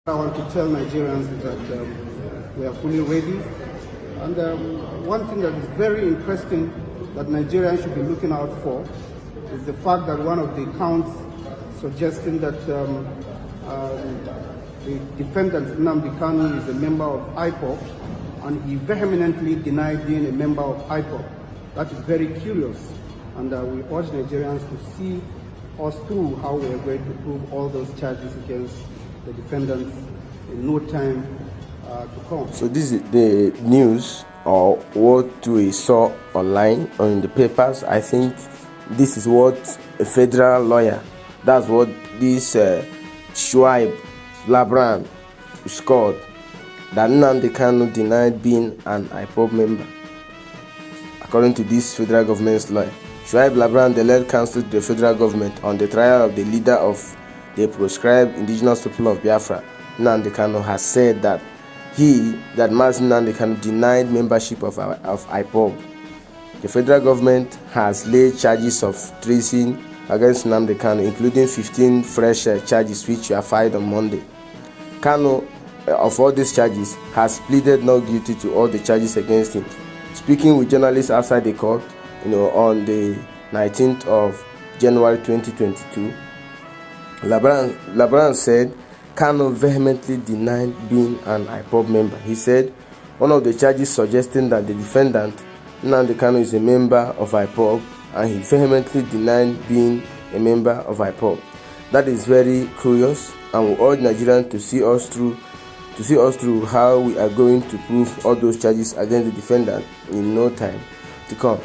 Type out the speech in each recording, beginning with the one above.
I want to tell Nigerians is that we are fully ready. And one thing that is very interesting that Nigerians should be looking out for is the fact that one of the counts suggesting that the defendant Nnamdi Kanu is a member of Ipob, and he vehemently denied being a member of Ipob. That is very curious, and we urge Nigerians to see us through how we are going to prove all those charges against the defendants in no time to come. So this is the news or what we saw online or in the papers. I think this is what a federal lawyer, that's what this Shuaib Labran scored, that Nnamdi Kanu denied being an IPOB member. According to this federal government's lawyer, Shuaib Labran, the lead counsel to the federal government on the trial of the leader of the proscribed indigenous people of Biafra, Nnamdi Kanu, has said that Mazi Nnamdi Kanu denied membership of IPOB. The federal government has laid charges of treason against Nnamdi Kanu, including 15 fresh charges which were filed on Monday. Kanu, of all these charges, has pleaded not guilty to all the charges against him. Speaking with journalists outside the court, on the 19th of January 2022, Labran said Kanu vehemently denied being an IPOB member. He said one of the charges suggesting that the defendant, Nnamdi Kanu, is a member of IPOB, and he vehemently denied being a member of IPOB. That is very curious, and we urge Nigerians to see us through how we are going to prove all those charges against the defendant in no time to come.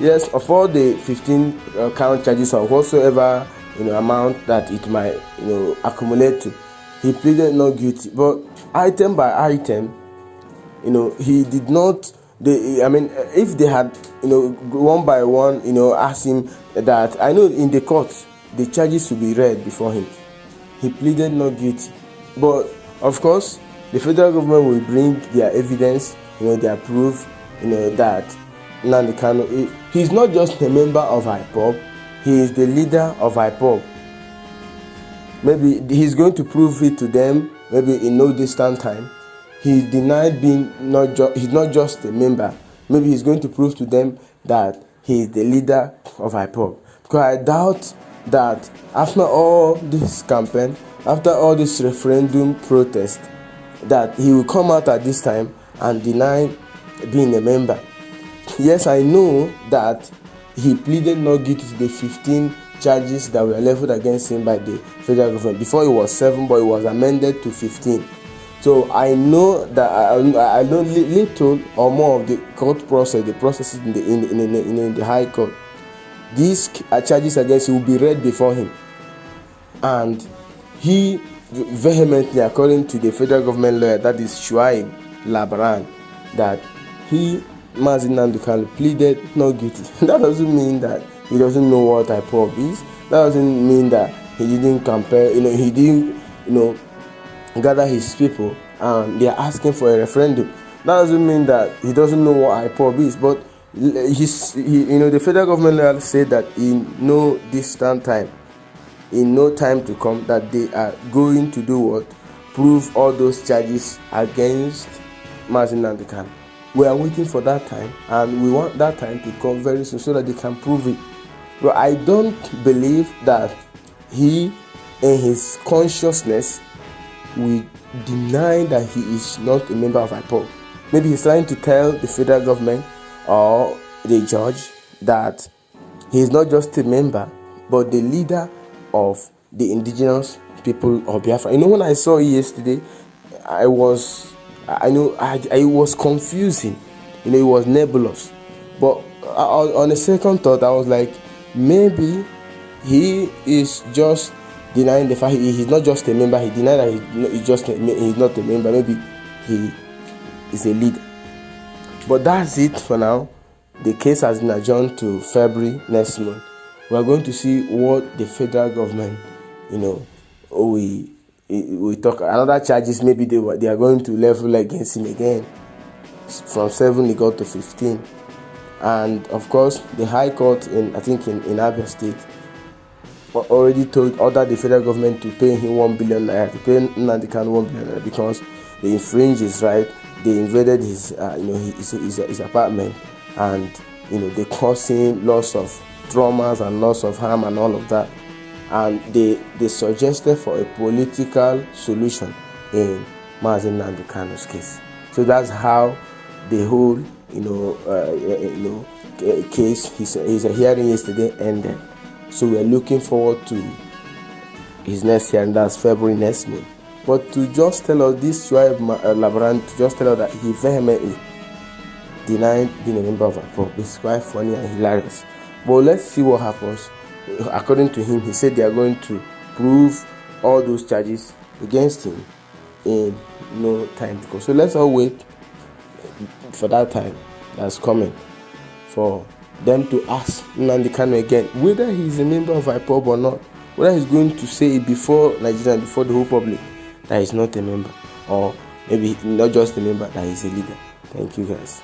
Yes, of all the 15 count charges or whatsoever amount that it might accumulate to, he pleaded not guilty. But item by item, he did not. If they had one by one asked him that, I know in the court the charges will be read before him, he pleaded not guilty. But of course, the federal government will bring their evidence, their proof, that Nnamdi Kanu, he's not just a member of IPOB, he is the leader of IPOB. Maybe he's going to prove it to them, maybe in no distant time. He denied being he's not just a member. Maybe he's going to prove to them that he is the leader of IPOB. Because I doubt that after all this campaign, after all this referendum protest, that he will come out at this time and deny being a member. Yes, I know that he pleaded not guilty to the 15 charges that were leveled against him by the federal government. Before it was 7, but it was amended to 15. So I know that I know little or more of the court process, the processes in the high court. These charges against him will be read before him, and he vehemently, according to the federal government lawyer, that is Shuaib Labran, that Mazi Nnamdi Kanu pleaded not guilty. That doesn't mean that he doesn't know what IPOB is. That doesn't mean that he didn't compare, he didn't, gather his people and they are asking for a referendum. That doesn't mean that he doesn't know what IPOB is. But the federal government lawyer said that in no distant time, in no time to come, that they are going to do what? Prove all those charges against Mazi Nnamdi Kanu. We are waiting for that time, and we want that time to come very soon so that they can prove it. But I don't believe that he, in his consciousness, will deny that he is not a member of IPOB. Maybe he's trying to tell the federal government or the judge that he is not just a member, but the leader of the indigenous people of Biafra. When I saw it yesterday, it was confusing. It was nebulous. But on a second thought, I was like, maybe he is just denying the fact he's not just a member. He denied that he's not a member. Maybe he is a leader. But that's it for now. The case has been adjourned to February next month. We are going to see what the federal government, we talk another charges. Maybe they are going to level against him again. From 7 he got to 15, and of course the High Court in Abia State already ordered the federal government to pay him 1 billion naira, to pay Nnamdi Kanu 1 billion naira because they infringed his right. They invaded his apartment, and they caused him loss of traumas and loss of harm and all of that. And they suggested for a political solution in Nnamdi Kanu's case. So that's how the whole case, his hearing yesterday ended. So we are looking forward to his next hearing, that's February next month. But to just tell us this, Labaran, to just tell us that he vehemently denied being a member of IPOB, it's quite funny and hilarious. But let's see what happens. According to him, he said they are going to prove all those charges against him in no time to go. So let's all wait for that time that's coming for them to ask Nnamdi Kanu again whether he's a member of IPOB or not, whether he's going to say before Nigeria, before the whole public, that he's not a member, or maybe not just a member, that he's a leader. Thank you guys.